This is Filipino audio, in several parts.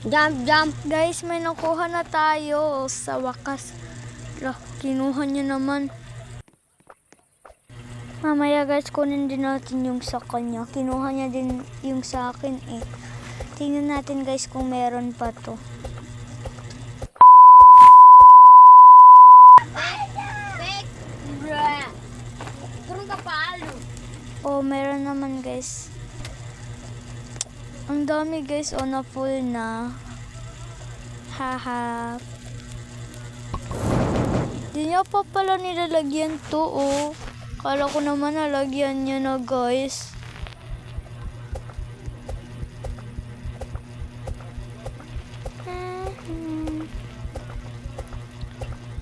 Jump, jump. Guys, may nakuha na tayo sa wakas. Lah, kinuha niya naman. Mamaya guys, kunin din natin yung sa kanya. Kinuha niya din yung sa akin eh. Tingnan natin guys kung meron pa to. Kurang kapalo. Oh, meron naman guys. Ang dami guys, oh, na full na. Haha. Di niya pa pala nilalagyan to, oh. Kala ko naman nalagyan niya na guys.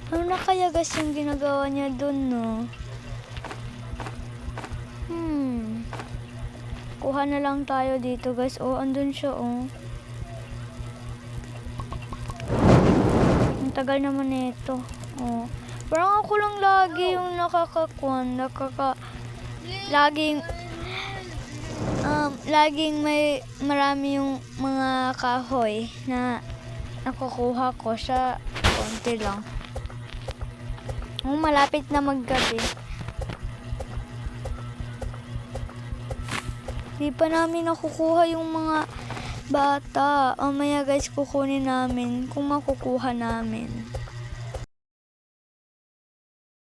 Ano na kaya guys yung ginagawa niya dun, no? Kuha na lang tayo dito guys. Oh, andun siya, oh. Ang tagal naman nito. Oh. Parang ako lang lagi yung laging may marami yung mga kahoy na nakukuha ko sa konti lang. Malapit na maggabi. Di pa namin nakukuha yung mga bata. Mamaya guys, kukunin namin kung makukuha namin.